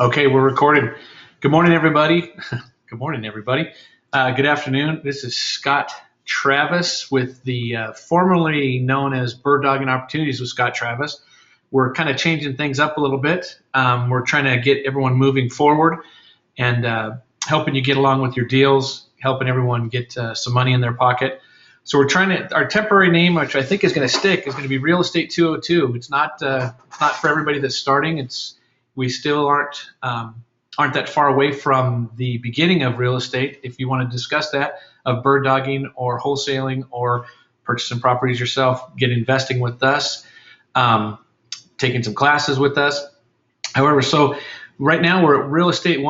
Okay, we're recording. Good morning, everybody. Good morning, everybody. Good afternoon. This is Scott Travis with the formerly known as Bird Dogging Opportunities with Scott Travis. We're kind of changing things up a little bit. We're trying to get everyone moving forward and helping you get along with your deals, helping everyone get some money in their pocket. So we're trying to, our temporary name, which I think is going to stick, is going to be Real Estate 202. It's not for everybody that's starting. We still aren't that far away from the beginning of real estate. If you want to discuss that, of bird dogging or wholesaling or purchasing properties yourself, get investing with us, taking some classes with us. However, so right now we're at Real Estate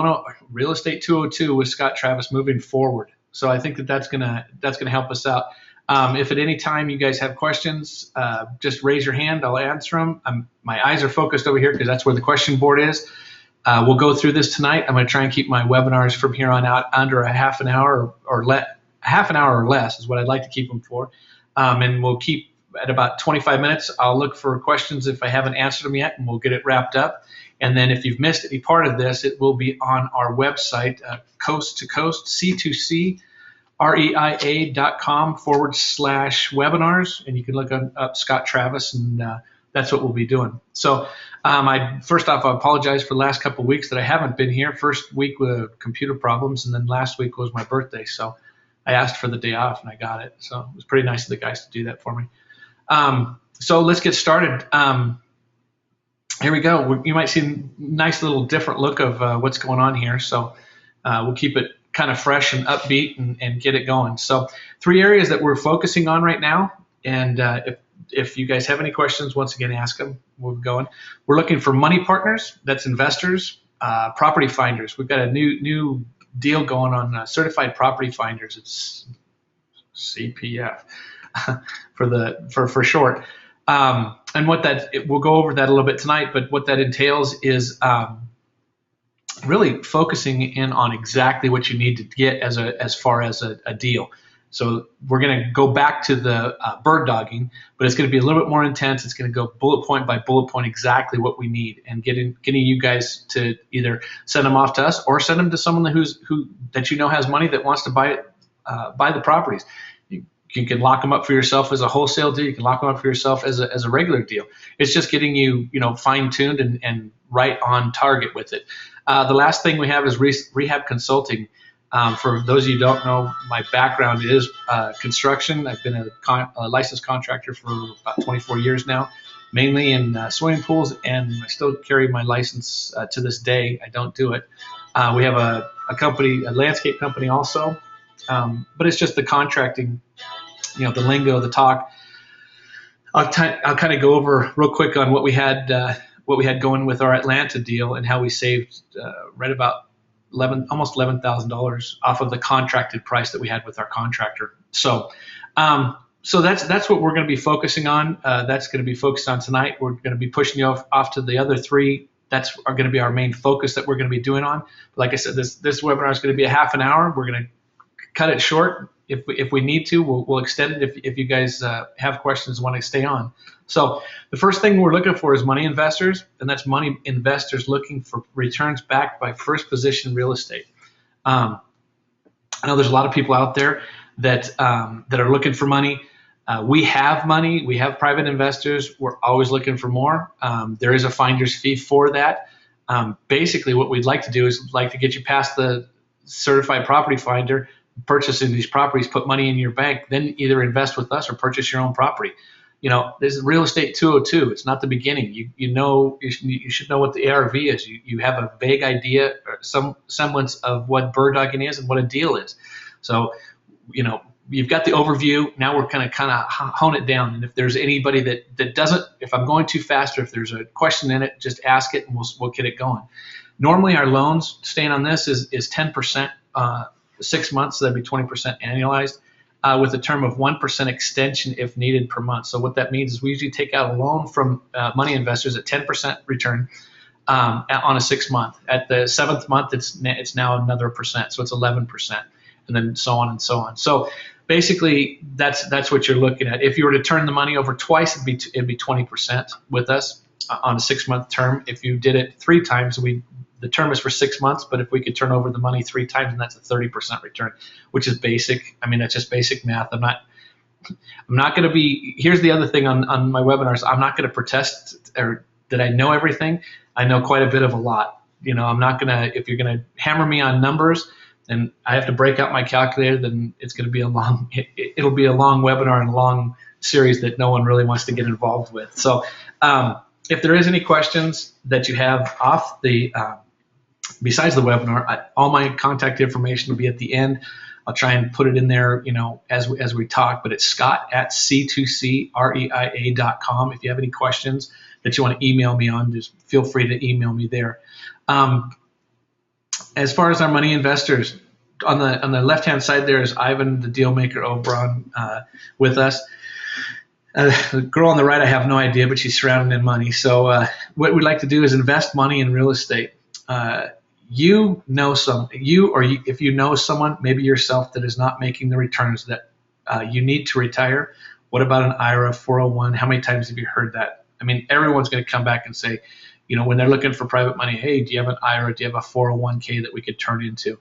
202 with Scott Travis moving forward. So I think that's gonna help us out. If at any time you guys have questions, just raise your hand. I'll answer them. My eyes are focused over here because that's where the question board is. We'll go through this tonight. I'm going to try and keep my webinars from here on out under a half an hour or less is what I'd like to keep them for. And we'll keep at about 25 minutes. I'll look for questions if I haven't answered them yet, and we'll get it wrapped up. And then if you've missed any part of this, it will be on our website, Coast to Coast, C2C. REIA.com/webinars, and you can look up Scott Travis, and that's what we'll be doing. So first off, I apologize for the last couple of weeks that I haven't been here. First week with computer problems, and then last week was my birthday, so I asked for the day off, and I got it. So it was pretty nice of the guys to do that for me. So let's get started. Here we go. You might see a nice little different look of what's going on here, so we'll keep it kind of fresh and upbeat and get it going. So 3 areas that we're focusing on right now. And if you guys have any questions, once again, ask them. We're going. We're looking for money partners. That's investors, property finders. We've got a new deal going on certified property finders. It's CPF for short. And we'll go over that a little bit tonight, but what that entails is really focusing in on exactly what you need to get as far as a deal. So we're going to go back to the bird dogging, but it's going to be a little bit more intense. It's going to go bullet point by bullet point exactly what we need, and getting you guys to either send them off to us or send them to someone that you know has money that wants to buy the properties. You can lock them up for yourself as a wholesale deal. You can lock them up for yourself as a regular deal. It's just getting you fine-tuned and right on target with it. The last thing we have is rehab consulting. For those of you who don't know, my background is construction. I've been a licensed contractor for about 24 years now, mainly in swimming pools, and I still carry my license to this day. I don't do it. We have a company, a landscape company also, but it's just the contracting, the lingo, the talk. I'll kind of go over real quick on what we had going with our Atlanta deal and how we saved right about almost $11,000 off of the contracted price that we had with our contractor. So that's what we're going to be focusing on. That's going to be focused on tonight. We're going to be pushing you off to the other 3. That's going to be our main focus that we're going to be doing on. But like I said, this webinar is going to be a half an hour. We're going to cut it short. If we need to, we'll extend it if you guys have questions and want to stay on. So the first thing we're looking for is money investors, and that's money investors looking for returns backed by first position real estate. I know there's a lot of people out there that are looking for money. We have money. We have private investors. We're always looking for more. There is a finder's fee for that. Basically, what we'd like to do is to get you past the certified property finder, purchasing these properties, put money in your bank, then either invest with us or purchase your own property. This is Real Estate 202. It's not the beginning. You should know what the ARV is. You have a vague idea or some semblance of what bird dogging is and what a deal is. So, you've got the overview. Now we're kind of hone it down. And if there's anybody that doesn't, if I'm going too fast or if there's a question in it, just ask it and we'll get it going. Normally our loans, staying on this, is 10%. 6 months, so that'd be 20% annualized, with a term of 1% extension if needed per month. So what that means is we usually take out a loan from money investors at 10% return on a 6-month. At the 7th month, it's now another percent, so it's 11%, and then so on and so on. So basically, that's what you're looking at. If you were to turn the money over twice, it'd be 20% with us on a 6-month term. If you did it 3 times, we'd the term is for 6 months, but if we could turn over the money 3 times, then that's a 30% return, which is basic. I mean, that's just basic math. I'm not going to be, here's the other thing on my webinars, I'm not going to protest or that I know everything. I know quite a bit of a lot. You know, I'm not going to, if you're going to hammer me on numbers and I have to break out my calculator, then it's going to be it'll be a long webinar and a long series that no one really wants to get involved with. So if there is any questions that you have off the, besides the webinar, all my contact information will be at the end. I'll try and put it in there, you know, as we talk, but it's scott@c2creia.com. If you have any questions that you want to email me on, just feel free to email me there. As far as our money investors, on the left-hand side there is Ivan, the deal maker, Obron, with us. The girl on the right, I have no idea, but she's surrounded in money. So what we'd like to do is invest money in real estate. If you know someone, maybe yourself, that is not making the returns that you need to retire, what about an IRA, 401? How many times have you heard that? I mean, everyone's going to come back and say, you know, when they're looking for private money, hey, do you have an IRA? Do you have a 401k that we could turn into?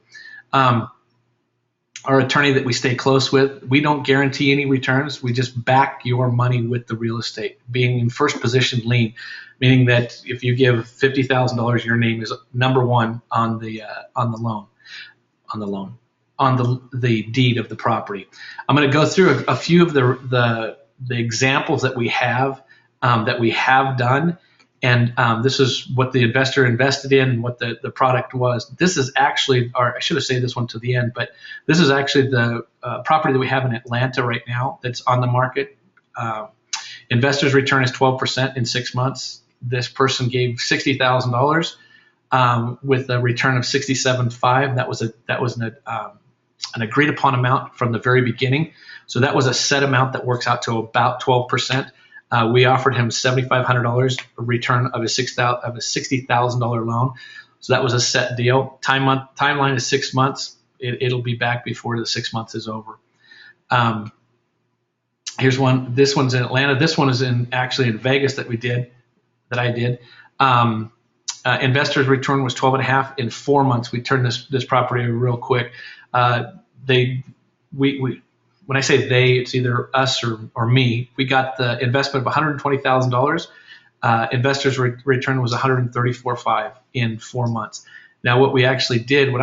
Our attorney that we stay close with, we don't guarantee any returns. We just back your money with the real estate, being in first position lien, meaning that if you give $50,000, your name is number one on the deed of the property. I'm going to go through a few of the examples that we have done. And this is what the investor invested in and what the product was. This is actually, or I should have saved this one to the end, but this is actually the property that we have in Atlanta right now that's on the market. Investor's return is 12% in 6 months. This person gave $60,000 with a return of 67.5. That was an agreed upon amount from the very beginning. So that was a set amount that works out to about 12%. We offered him $7,500, a return of a $60,000 loan. So that was a set deal. Timeline is 6 months. It'll be back before the 6 months is over. Here's one. This one's in Atlanta. This one is actually in Vegas that I did. Investor's return was 12.5 in 4 months. We turned this property real quick. When I say they, it's either us or me. We got the investment of $120,000. Investor's return was $134.5 in 4 months. Now, what I actually did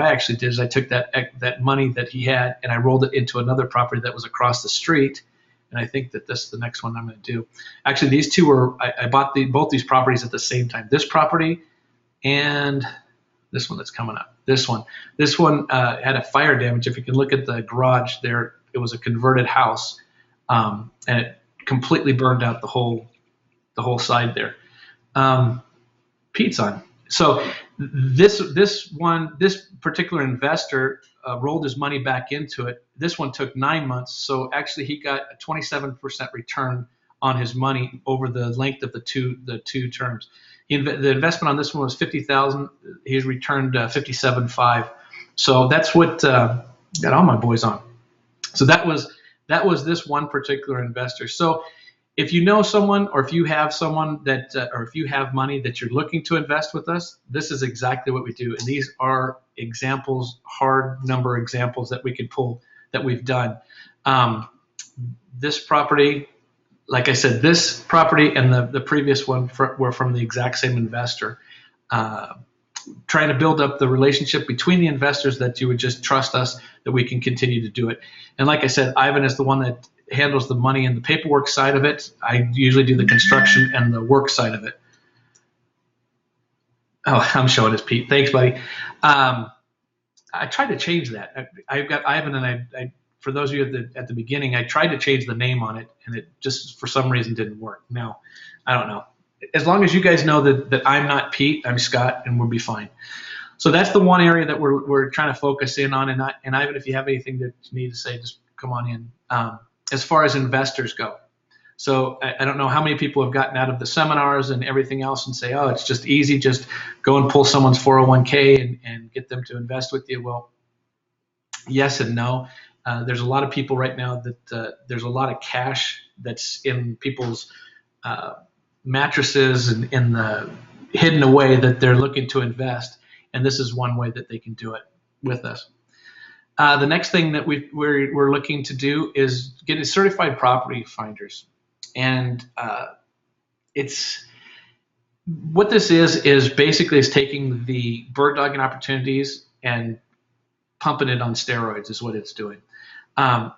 is I took that money that he had and I rolled it into another property that was across the street. And I think that this is the next one I'm going to do. Actually, these two I bought both these properties at the same time. This property and this one that's coming up. This one had a fire damage. If you can look at the garage there, it was a converted house, and it completely burned out the whole side there. Pete's on. So this particular investor rolled his money back into it. This one took 9 months. So actually, he got a 27% return on his money over the length of the two terms. The investment on this one was $50,000. He's returned $57.5. So that's what got all my boys on. So that was this one particular investor. So if you know someone, or if you have someone that, or if you have money that you're looking to invest with us, this is exactly what we do. And these are examples, hard number examples that we could pull that we've done. This property, like I said, this property and the previous one were from the exact same investor. Trying to build up the relationship between the investors that you would just trust us that we can continue to do it. And like I said, Ivan is the one that handles the money and the paperwork side of it. I usually do the construction and the work side of it. Oh, I'm showing this, Pete. Thanks, buddy. I tried to change that. I've got Ivan, and I for those of you at the beginning, I tried to change the name on it, and it just for some reason didn't work. Now, I don't know. As long as you guys know that I'm not Pete, I'm Scott, and we'll be fine. So that's the one area that we're trying to focus in on. And Ivan, if you have anything that you need to say, just come on in. As far as investors go, so I don't know how many people have gotten out of the seminars and everything else and say, oh, it's just easy, just go and pull someone's 401k and get them to invest with you. Well, yes and no. There's a lot of people right now that there's a lot of cash that's in people's mattresses and in the hidden away that they're looking to invest. and this is one way that they can do it with us. The next thing that we're looking to do is get certified property finders, and it's what this is basically is taking the bird dogging opportunities and pumping it on steroids is what it's doing.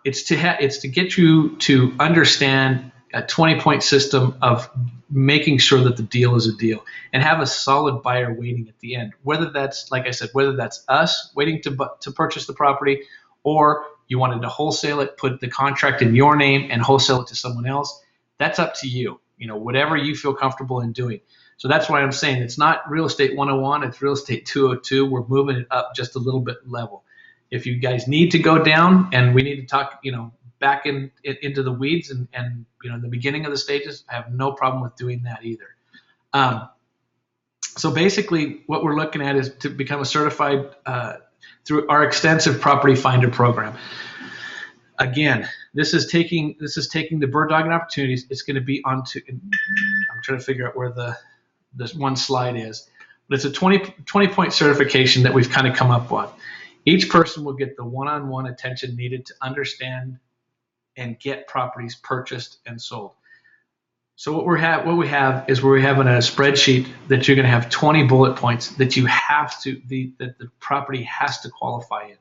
It's to get you to understand a 20-point system of making sure that the deal is a deal and have a solid buyer waiting at the end. Whether that's, like I said, whether that's us waiting to purchase the property, or you wanted to wholesale it, put the contract in your name and wholesale it to someone else, that's up to you. Whatever you feel comfortable in doing. So that's why I'm saying it's not real estate 101, it's real estate 202. We're moving it up just a little bit level. If you guys need to go down and we need to talk, back into the weeds and the beginning of the stages, I have no problem with doing that either. So basically what we're looking at is to become a certified through our extensive property finder program. Again, this is taking the bird dogging opportunities. It's going to be onto, I'm trying to figure out where this one slide is, but it's a 20-point certification that we've kind of come up with. Each person will get the one-on-one attention needed to understand and get properties purchased and sold. So what we have is we're having a spreadsheet that you're going to have 20 bullet points that you have to that the property has to qualify in.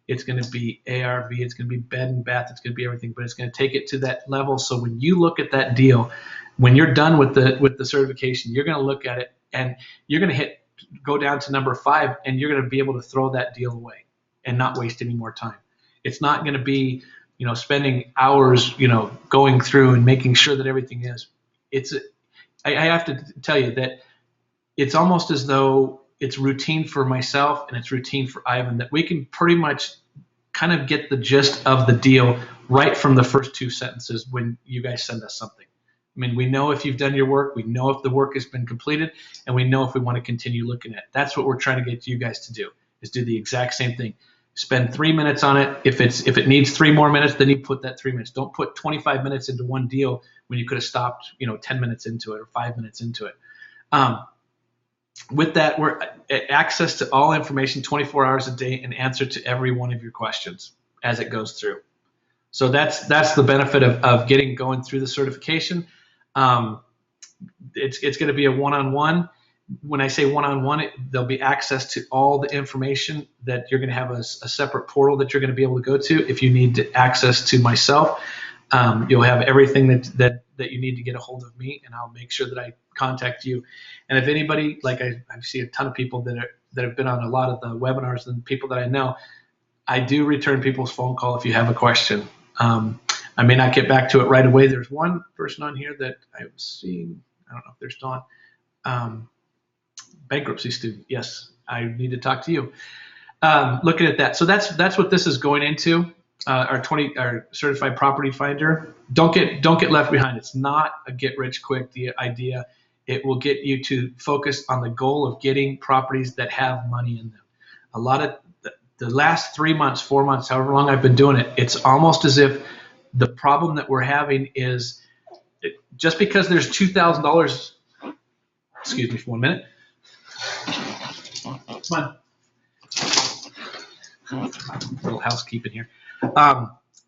It's going to be ARV, it's going to be bed and bath, it's going to be everything, but it's going to take it to that level. So when you look at that deal, when you're done with the certification, you're going to look at it and you're going to go down to number 5, and you're going to be able to throw that deal away and not waste any more time. It's not going to be, spending hours, going through and making sure that everything is. I have to tell you that it's almost as though it's routine for myself and it's routine for Ivan, that we can pretty much kind of get the gist of the deal right from the first 2 sentences when you guys send us something. I mean, we know if you've done your work, we know if the work has been completed, and we know if we want to continue looking at it. That's what we're trying to get you guys to do, is do the exact same thing. Spend 3 minutes on it. If it needs 3 more minutes, then you put that 3 minutes. Don't put 25 minutes into one deal when you could have stopped, 10 minutes into it or 5 minutes into it. With that, we're access to all information 24 hours a day and answer to every one of your questions as it goes through. So that's the benefit of going through the certification. It's going to be a one-on-one. When I say one-on-one, there'll be access to all the information that you're going to have a separate portal that you're going to be able to go to. If you need access to myself, you'll have everything that you need to get a hold of me, and I'll make sure that I contact you. And if anybody, like I see a ton of people that have been on a lot of the webinars and people that I know, I do return people's phone call if you have a question. I may not get back to it right away. There's one person on here that I've seen. I don't know if they're still on. Bankruptcy student. Yes, I need to talk to you. Looking at that. So that's what this is going into. Our certified property finder. Don't get left behind. It's not a get rich quick idea. It will get you to focus on the goal of getting properties that have money in them. A lot of the last 3 months, 4 months, however long I've been doing it, it's almost as if the problem that we're having is just because there's $2,000. Excuse me for 1 minute. Come on. A little housekeeping here.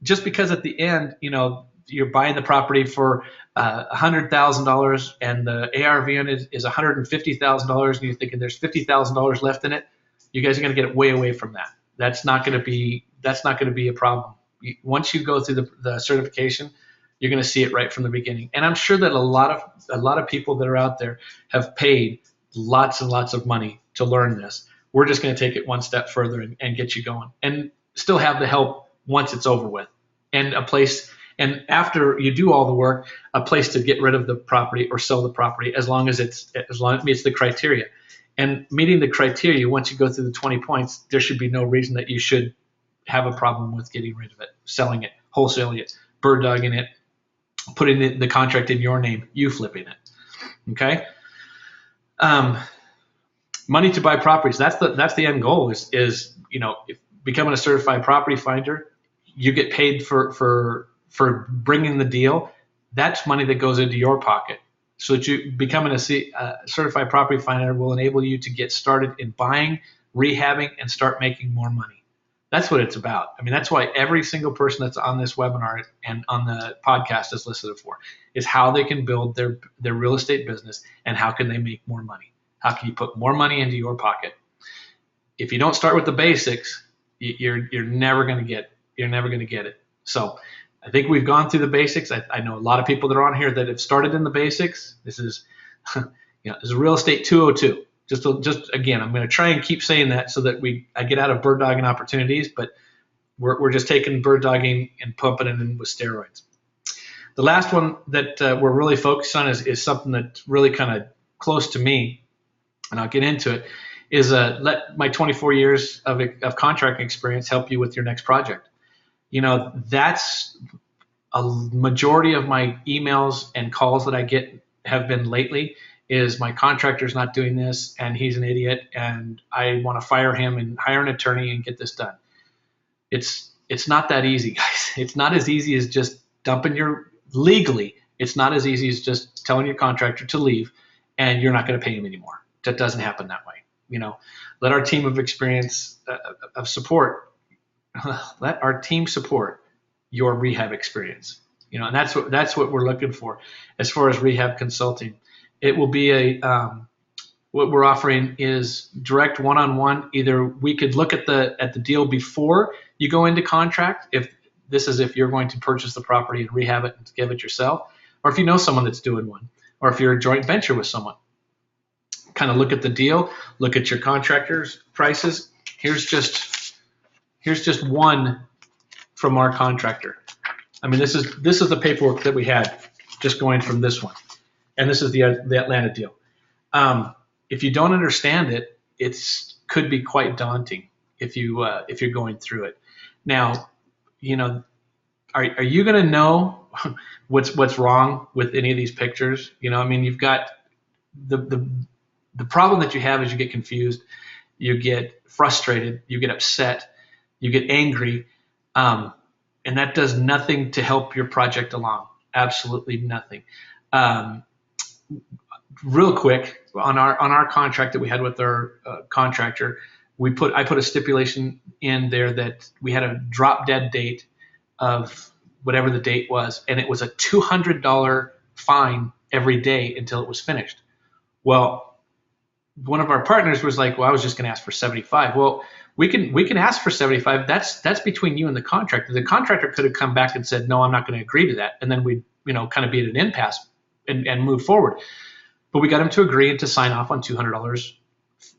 Just because at the end, you're buying the property for $100,000 and the ARV on it is $150,000, and you're thinking there's $50,000 left in it, you guys are going to get way away from that. That's not going to be a problem. Once you go through the certification, you're going to see it right from the beginning. And I'm sure that a lot of people that are out there have paid lots and lots of money to learn this. We're just going to take it one step further and get you going, and still have the help once it's over with, and a place. And after you do all the work, a place to get rid of the property or sell the property, as long as it meets the criteria. And meeting the criteria, once you go through the 20 points, there should be no reason that you should have a problem with getting rid of it, selling it, wholesaling it, bird dogging it, putting the contract in your name, you flipping it. Okay. Money to buy properties. That's the end goal is if becoming a certified property finder, you get paid for bringing the deal. That's money that goes into your pocket. so that you becoming a certified property finder will enable you to get started in buying, rehabbing, and start making more money. That's what it's about. I mean, that's why every single person that's on this webinar and on the podcast is listed for, is how they can build their real estate business and how can they make more money. How can you put more money into your pocket? If you don't start with the basics, you're never going to get it. So I think we've gone through the basics. I know a lot of people that are on here that have started in the basics. This is, this is real estate 202. Just again, I'm going to try and keep saying that so that I get out of bird dogging opportunities, but we're just taking bird dogging and pumping it in with steroids. The last one that we're really focused on is something that's really kind of close to me, and I'll get into it, is let my 24 years of contracting experience help you with your next project. That's a majority of my emails and calls that I get have been lately, is my contractor's not doing this and he's an idiot and I want to fire him and hire an attorney and get this done. It's not that easy, guys. It's not as easy as just dumping legally. It's not as easy as just telling your contractor to leave and you're not going to pay him anymore. That doesn't happen that way. Let our team of experience of support, let our team support your rehab experience. And that's what we're looking for as far as rehab consulting. It will be what we're offering is direct one-on-one. Either we could look at the deal before you go into contract, if you're going to purchase the property and rehab it and give it yourself, or if you know someone that's doing one, or if you're a joint venture with someone. Kind of look at the deal, look at your contractor's prices. Here's just one from our contractor. I mean, this is the paperwork that we had just going from this one, and this is the Atlanta deal. If you don't understand it, could be quite daunting if you're going through it. Now, are you going to know what's wrong with any of these pictures? I mean, you've got the problem that you have is you get confused, you get frustrated, you get upset, you get angry, and that does nothing to help your project along. Absolutely nothing. Real quick, on our contract that we had with our contractor, I put a stipulation in there that we had a drop dead date of whatever the date was, and it was a $200 fine every day until it was finished. Well, one of our partners was like, well, I was just going to ask for 75. Well, we can ask for 75. That's between you and the contractor. The contractor could have come back and said, no, I'm not going to agree to that. And then we kind of be at an impasse and move forward. But we got him to agree and to sign off on $200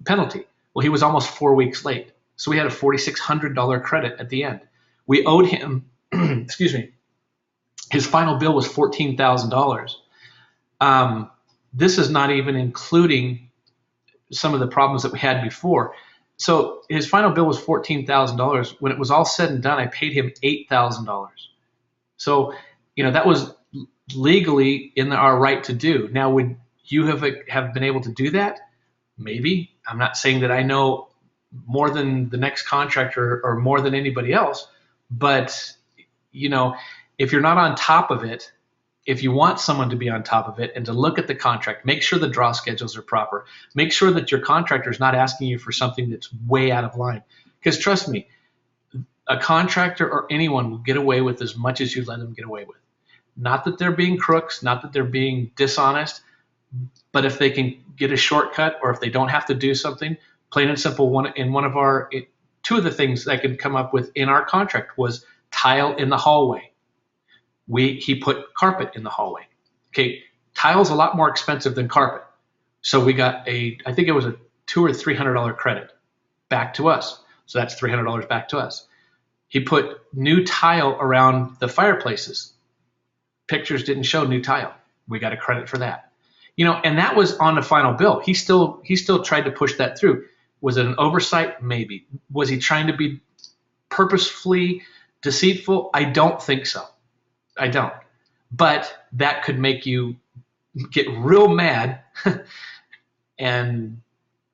penalty. Well, he was almost 4 weeks late. So we had a $4,600 credit at the end. We owed him, excuse me, his final bill was $14,000. This is not even including some of the problems that we had before. So his final bill was $14,000. When it was all said and done, I paid him $8,000. So, that was legally in our right to do. Now, would you have been able to do that? Maybe. I'm not saying that I know more than the next contractor or more than anybody else, but, if you're not on top of it, if you want someone to be on top of it and to look at the contract, make sure the draw schedules are proper. Make sure that your contractor is not asking you for something that's way out of line. Because trust me, a contractor or anyone will get away with as much as you let them get away with. Not that they're being crooks, not that they're being dishonest, but if they can get a shortcut or if they don't have to do something, plain and simple, two of the things I could come up with in our contract was tile in the hallway. He put carpet in the hallway. Okay, tile's a lot more expensive than carpet. So we got I think it was a $200 or $300 credit back to us. So that's $300 back to us. He put new tile around the fireplaces. Pictures didn't show new tile. We got a credit for that. And that was on the final bill. He still tried to push that through. Was it an oversight? Maybe. Was he trying to be purposefully deceitful? I don't think so. I don't. But that could make you get real mad and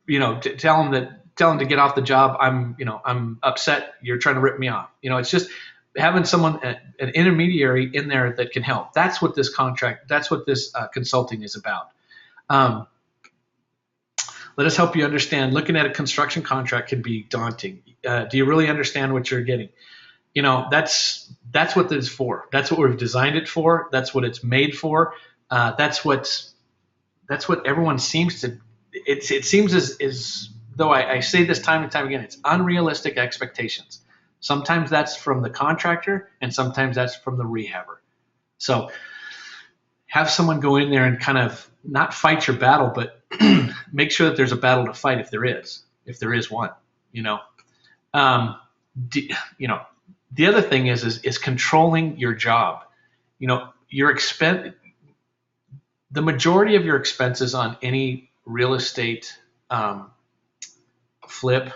tell him to get off the job. I'm upset. You're trying to rip me off. It's just having someone, an intermediary in there that can help. That's what this consulting is about. Let us help you understand. Looking at a construction contract can be daunting. Do you really understand what you're getting? That's what this is for. That's what we've designed it for. That's what it's made for. That's what everyone seems to. It seems as though I say this time and time again. It's unrealistic expectations. Sometimes that's from the contractor, and sometimes that's from the rehabber. So have someone go in there and kind of not fight your battle, but make sure that there's a battle to fight if there is one. The other thing is controlling your job. Your expense. The majority of your expenses on any real estate flip,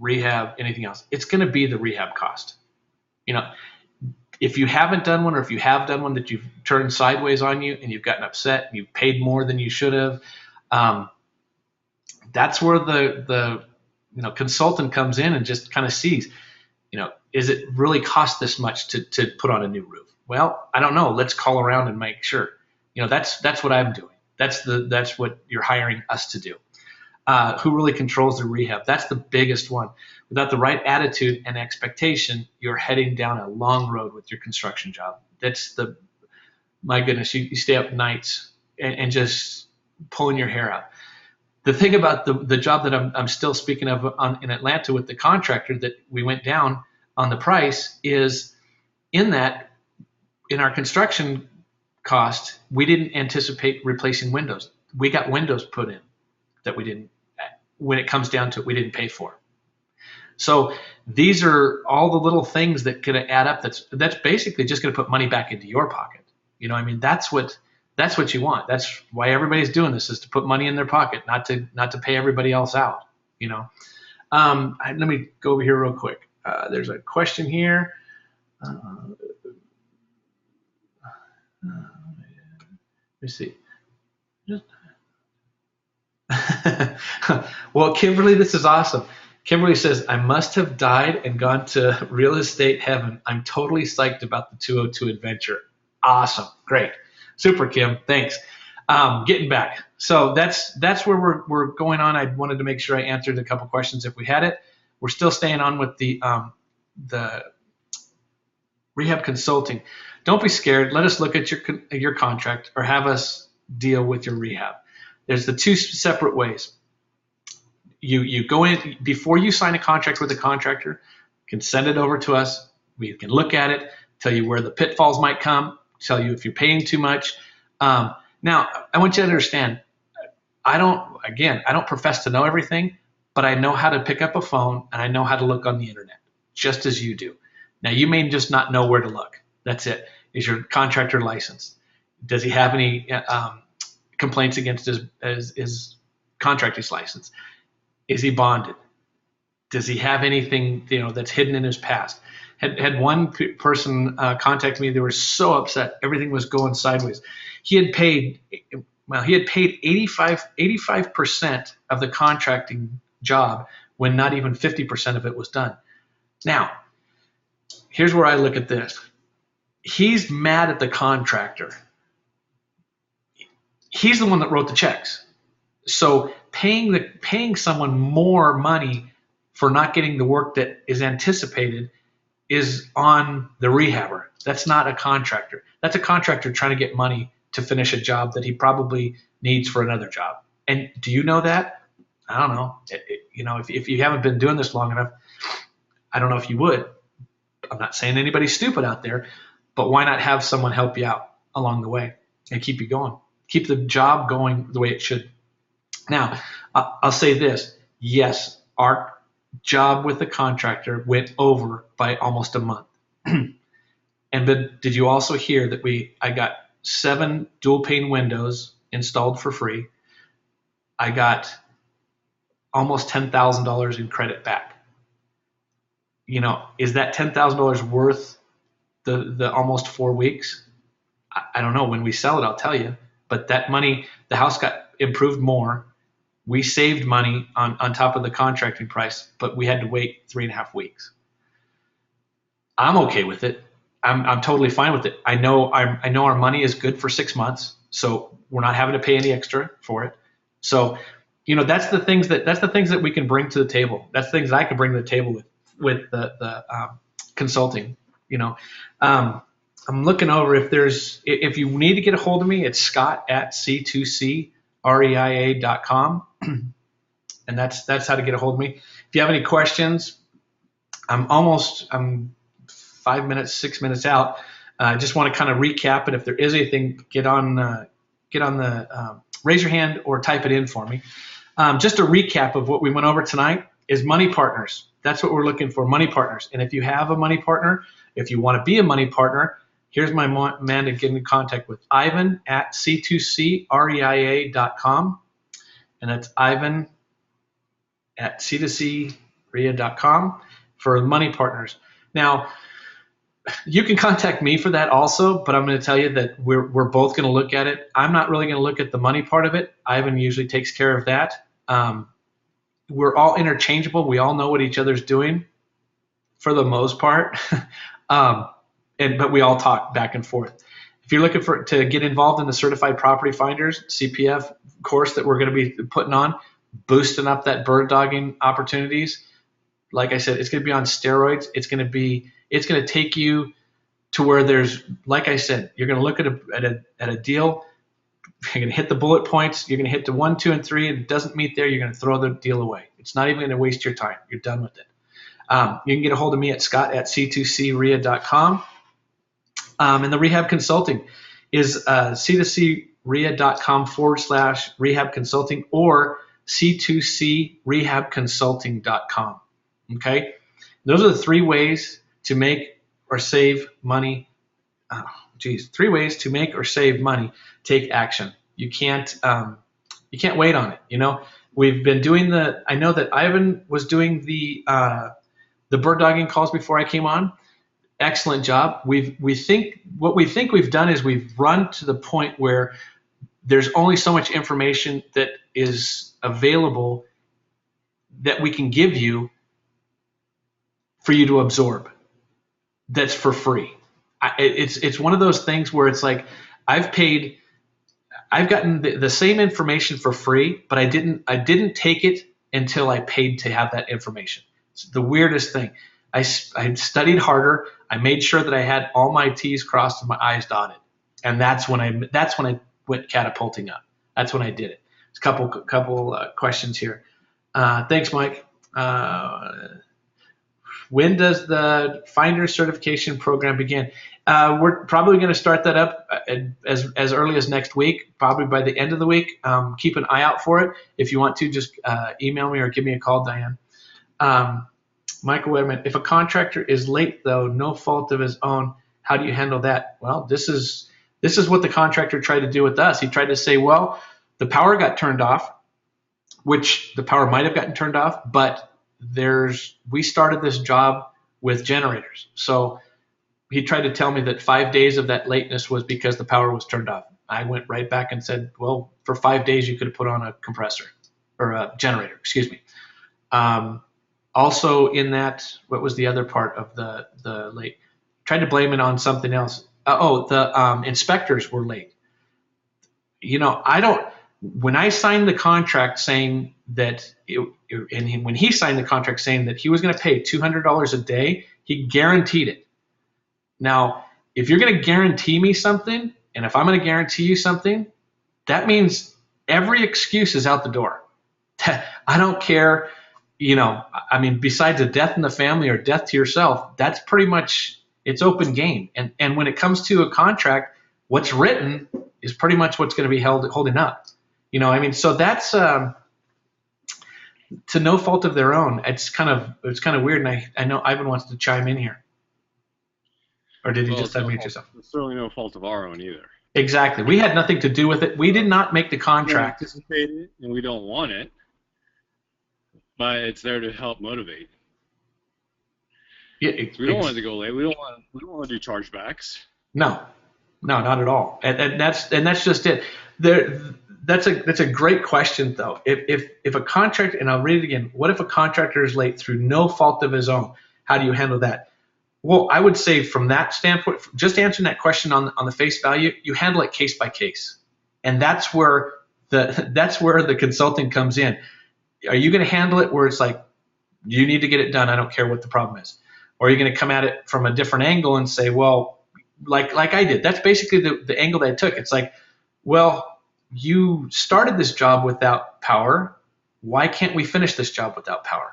rehab, anything else, it's going to be the rehab cost. If you haven't done one, or if you have done one that you've turned sideways on you and you've gotten upset and you've paid more than you should have, that's where the consultant comes in and just kind of sees, is it really cost this much to put on a new roof? Well, I don't know. Let's call around and make sure. That's what I'm doing. That's what you're hiring us to do. Who really controls the rehab? That's the biggest one. Without the right attitude and expectation, you're heading down a long road with your construction job. My goodness, you stay up nights and just pulling your hair out. The thing about the job that I'm still speaking of in Atlanta with the contractor that we went down on the price is in our construction cost, we didn't anticipate replacing windows. We got windows put in that we didn't, when it comes down to it, we didn't pay for. So these are all the little things that could add up. That's basically just going to put money back into your pocket. That's what you want. That's why everybody's doing this, is to put money in their pocket, not to pay everybody else out. Let me go over here real quick. There's a question here. Let me see. Well, Kimberly, this is awesome. Kimberly says, I must have died and gone to real estate heaven. I'm totally psyched about the 202 adventure. Awesome. Great. Super, Kim. Thanks. Getting back. So that's where we're going on. I wanted to make sure I answered a couple questions if we had it. We're still staying on with the rehab consulting. Don't be scared. Let us look at your contract, or have us deal with your rehab. There's the two separate ways. You go in before you sign a contract with a contractor. You can send it over to us. We can look at it, tell you where the pitfalls might come, tell you if you're paying too much. Now, I want you to understand, I don't profess to know everything, but I know how to pick up a phone and I know how to look on the internet, just as you do. Now, you may just not know where to look. That's it. Is your contractor licensed? Does he have any complaints against his contractor's license? Is he bonded? Does he have anything that's hidden in his past? Had one person contact me. They were so upset. Everything was going sideways. He had paid 85% of the contracting job when not even 50% of it was done. Now, here's where I look at this. He's mad at the contractor. He's the one that wrote the checks. So paying someone more money for not getting the work that is anticipated is on the rehabber. That's not a contractor. That's a contractor trying to get money to finish a job that he probably needs for another job. And do you know that? I don't know. If you haven't been doing this long enough, I don't know if you would. I'm not saying anybody's stupid out there, but why not have someone help you out along the way and keep you going? Keep the job going the way it should. Now, I'll say this. Yes, our job with the contractor went over by almost a month. And then did you also hear that I got 7 dual pane windows installed for free? I got almost $10,000 in credit back. Is that $10,000 worth the almost 4 weeks? I don't know. When we sell it, I'll tell you. But that money, the house got improved more. We saved money on top of the contracting price, but we had to wait 3.5 weeks. I'm okay with it. I'm totally fine with it. I know our money is good for 6 months, so we're not having to pay any extra for it. So, that's the things that we can bring to the table. That's things that I can bring to the table with the consulting. I'm looking over if you need to get a hold of me, it's scott@c2creia.com, and that's how to get a hold of me. If you have any questions, I'm 6 minutes out. I just want to kind of recap, and if there is anything, get on the raise your hand or type it in for me. Just a recap of what we went over tonight is money partners. That's what we're looking for, money partners. And if you have a money partner, if you want to be a money partner, here's my man to get in contact with, Ivan at c2creia.com. And that's Ivan at c2creia.com for money partners. Now, you can contact me for that also, but I'm going to tell you that we're both going to look at it. I'm not really going to look at the money part of it. Ivan usually takes care of that. We're all interchangeable. We all know what each other's doing for the most part, but we all talk back and forth. If you're looking to get involved in the Certified Property Finders CPF course that we're going to be putting on, boosting up that bird dogging opportunities, like I said, it's going to be on steroids. It's going to take you to where there's, like I said, you're going to look at a deal. You're going to hit the bullet points. You're going to hit the 1, 2, and 3. And it doesn't meet there, you're going to throw the deal away. It's not even going to waste your time. You're done with it. You can get a hold of me at scott@c2creia.com. And the rehab consulting is c2creia.com/rehab consulting or c2crehabconsulting.com. Okay, those are the 3 ways to make or save money. 3 ways to make or save money. Take action. You can't wait on it. We've been doing I know that Ivan was doing the bird dogging calls before I came on. Excellent job. What we think we've done is we've run to the point where there's only so much information that is available that we can give you for you to absorb. That's for free. It's one of those things where it's like I've gotten the same information for free, but I didn't take it until I paid to have that information. It's the weirdest thing. I studied harder. I made sure that I had all my T's crossed and my I's dotted, and that's when I went catapulting up. That's when I did it. There's a couple questions here. Thanks, Mike. When does the Finder certification program begin? We're probably going to start that up as early as next week, probably by the end of the week. Keep an eye out for it. If you want to, just email me or give me a call, Diane. Michael Wedman, if a contractor is late, though, no fault of his own, how do you handle that? Well, this is what the contractor tried to do with us. He tried to say, well, the power got turned off, which the power might have gotten turned off, but we started this job with generators. So he tried to tell me that 5 days of that lateness was because the power was turned off. I went right back and said, well, for 5 days you could have put on a compressor or a generator, excuse me. Also in that, what was the other part of the late? Tried to blame it on something else. The inspectors were late. When I signed the contract saying that, when he signed the contract saying that he was going to pay $200 a day, he guaranteed it. Now, if you're going to guarantee me something, and if I'm going to guarantee you something, that means every excuse is out the door. I don't care, besides a death in the family or death to yourself, that's pretty much, it's open game. And when it comes to a contract, what's written is pretty much what's going to be holding up. So that's to no fault of their own. It's kind of weird, and I know Ivan wants to chime in here. Or did you just unmute yourself? It's certainly no fault of our own either. Exactly. We had nothing to do with it. We did not make the contract. We don't anticipate it, and we don't want it, but it's there to help motivate. Yeah, we don't want it to go late. We don't want to do chargebacks. No, not at all. And that's just it. That's a great question, though. If a contractor, and I'll read it again, what if a contractor is late through no fault of his own? How do you handle that? Well, I would say from that standpoint, just answering that question on the face value, you handle it case by case, and that's where the consulting comes in. Are you going to handle it where it's like, you need to get it done, I don't care what the problem is? Or are you going to come at it from a different angle and say, well, like I did? That's basically the angle that I took. It's like, well, you started this job without power. Why can't we finish this job without power?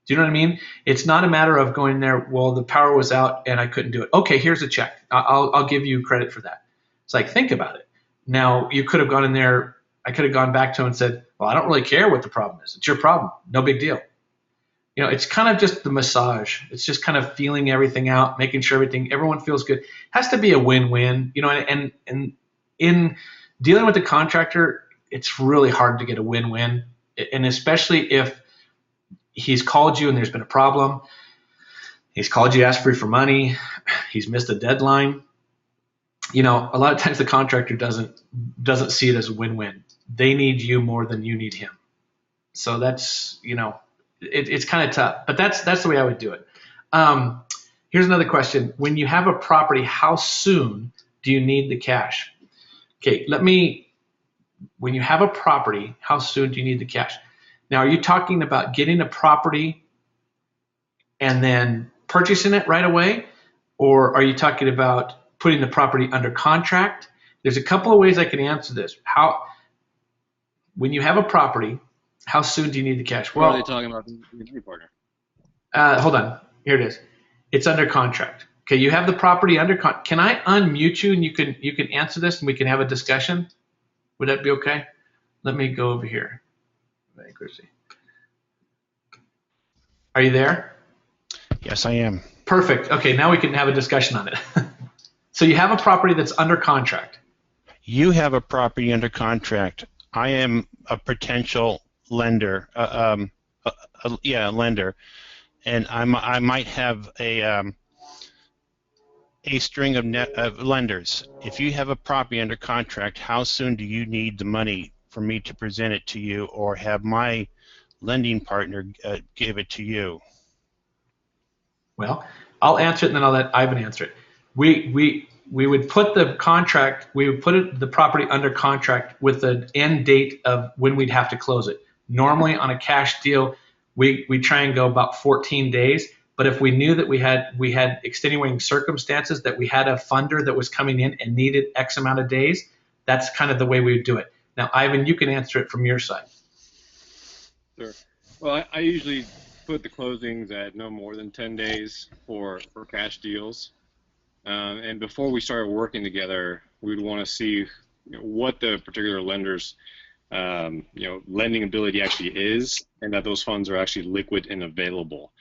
Do you know what I mean? It's not a matter of going there, well, the power was out and I couldn't do it. Okay, here's a check. I'll give you credit for that. It's like, think about it. Now, you could have gone in there, I could have gone back to him and said, well, I don't really care what the problem is. It's your problem. No big deal. It's kind of just the massage. It's just kind of feeling everything out, making sure everyone feels good. It has to be a win-win, and in dealing with the contractor, it's really hard to get a win-win. And especially if he's called you and there's been a problem, he's called you, asked for money, he's missed a deadline. A lot of times the contractor doesn't see it as a win-win. They need you more than you need him. So that's, it's kind of tough, but that's the way I would do it. Here's another question. When you have a property, how soon do you need the cash? Okay, when you have a property, how soon do you need the cash? Now, are you talking about getting a property and then purchasing it right away? Or are you talking about putting the property under contract? There's a couple of ways I can answer this. When you have a property, how soon do you need the cash? Well, what are they talking about the partner? Hold on. Here it is. It's under contract. Okay, you have the property under contract. Can I unmute you and you can answer this and we can have a discussion? Would that be okay? Let me go over here. Are you there? Yes, I am. Perfect. Okay, now we can have a discussion on it. So you have a property that's under contract. You have a property under contract. I am a potential lender, lender, and I might have a string of lenders. If you have a property under contract, how soon do you need the money for me to present it to you, or have my lending partner give it to you? Well, I'll answer it and then I'll let Ivan answer it. We would put the contract, we would put the property under contract with the end date of when we'd have to close it. Normally on a cash deal, we try and go about 14 days. But if we knew that we had extenuating circumstances, that we had a funder that was coming in and needed X amount of days, that's kind of the way we would do it. Now, Ivan, you can answer it from your side. Sure. Well, I usually put the closings at no more than 10 days for cash deals. And before we started working together, we'd want to see what the particular lender's lending ability actually is, and that those funds are actually liquid and available.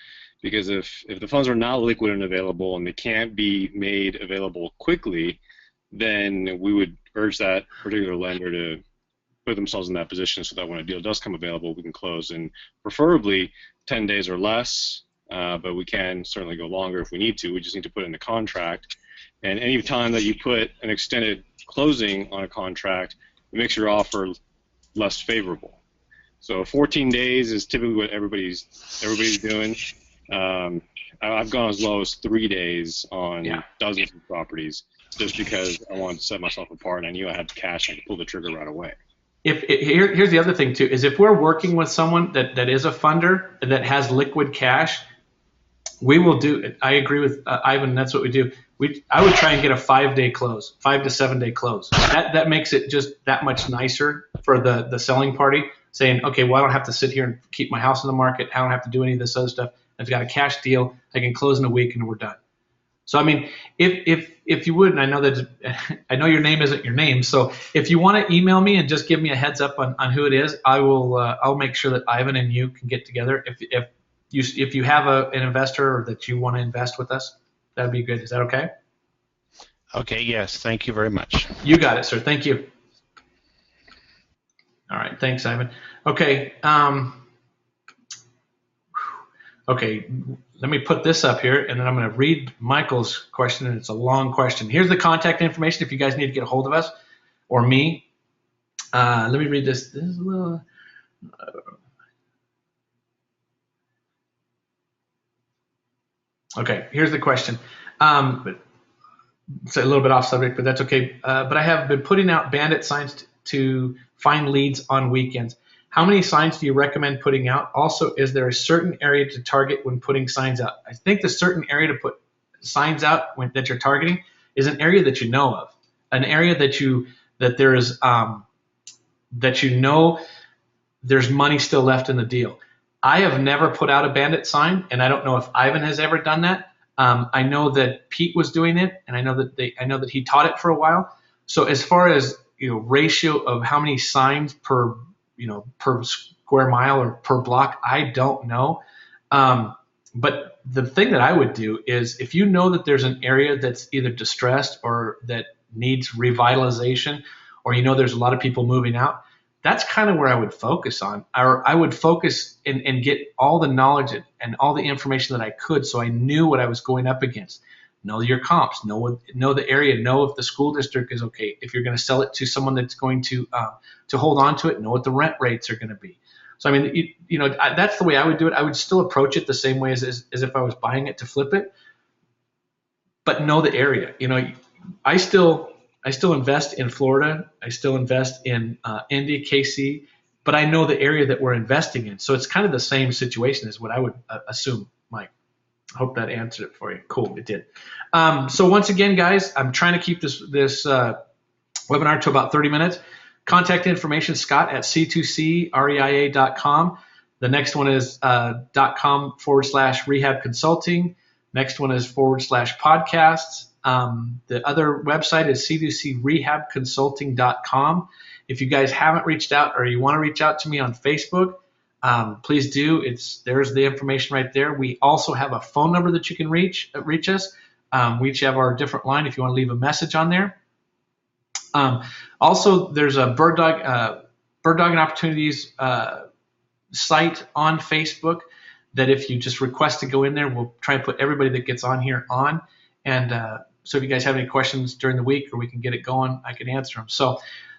Because if the funds are not liquid and available and they can't be made available quickly, then we would urge that particular lender to put themselves in that position so that when a deal does come available, we can close in preferably 10 days or less, but we can certainly go longer if we need to. We just need to put it in the contract. And any time that you put an extended closing on a contract, it makes your offer less favorable. So 14 days is typically what everybody's doing. I've gone as low as 3 days on dozens of properties just because I wanted to set myself apart and I knew I had the cash and I could pull the trigger right away. Here's the other thing too, is if we're working with someone that is a funder and that has liquid cash, we will do, I agree with Ivan, that's what we do. I would try and get a 5-day close, 5 to 7 day close. That makes it just that much nicer for the selling party, saying, okay, well, I don't have to sit here and keep my house on the market. I don't have to do any of this other stuff. I've got a cash deal. I can close in a week and we're done. So, I mean, if you would, and I know your name isn't your name, so if you want to email me and just give me a heads up on who it is, I'll make sure that Ivan and you can get together. If you have an investor or that you want to invest with us, that'd be good. Is that okay? Okay, yes. Thank you very much. You got it, sir. Thank you. All right. Thanks, Ivan. Okay. Okay. Let me put this up here, and then I'm going to read Michael's question, and it's a long question. Here's the contact information if you guys need to get a hold of us or me. Let me read this. This is a little... Okay, here's the question. But it's a little bit off subject, but that's okay. But I have been putting out bandit signs to find leads on weekends. How many signs do you recommend putting out? Also, is there a certain area to target when putting signs out? I think the certain area to put signs out that you're targeting is an area that you know of, an area that there is that you know there's money still left in the deal. I have never put out a bandit sign, and I don't know if Ivan has ever done that. I know that Pete was doing it, and I know that he taught it for a while. So as far as ratio of how many signs per per square mile or per block, I don't know. But the thing that I would do is if you know that there's an area that's either distressed or that needs revitalization, or there's a lot of people moving out, that's kind of where I would focus on. Or I would focus and get all the knowledge and all the information that I could, so I knew what I was going up against. Know your comps, know the area, know if the school district is okay. If you're going to sell it to someone that's going to hold on to it, know what the rent rates are going to be. So I mean, that's the way I would do it. I would still approach it the same way as if I was buying it to flip it, but know the area. I still invest in Florida. I still invest in Indy, KC, but I know the area that we're investing in. So it's kind of the same situation as what I would assume, Mike. I hope that answered it for you. Cool, it did. So once again, guys, I'm trying to keep this webinar to about 30 minutes. Contact information, Scott at c2creia.com. The next one is .com/rehab consulting. Next one is /podcasts. The other website is c2crehabconsulting.com. If you guys haven't reached out or you want to reach out to me on Facebook, please do. There's the information right there. We also have a phone number that you can reach us. We each have our different line if you want to leave a message on there. Also, there's a Bird Dogging Opportunities site on Facebook that if you just request to go in there, we'll try and put everybody that gets on here on. And so if you guys have any questions during the week or we can get it going, I can answer them. So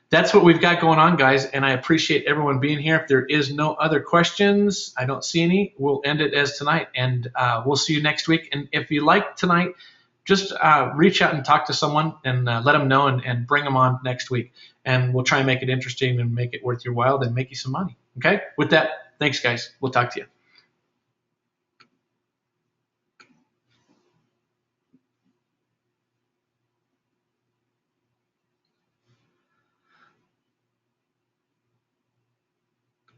that's what we've got going on, guys, and I appreciate everyone being here. If there is no other questions, I don't see any, we'll end it as tonight, and we'll see you next week. And if you like tonight, just reach out and talk to someone and let them know and bring them on next week. And we'll try and make it interesting and make it worth your while and make you some money. Okay? With that, thanks, guys. We'll talk to you.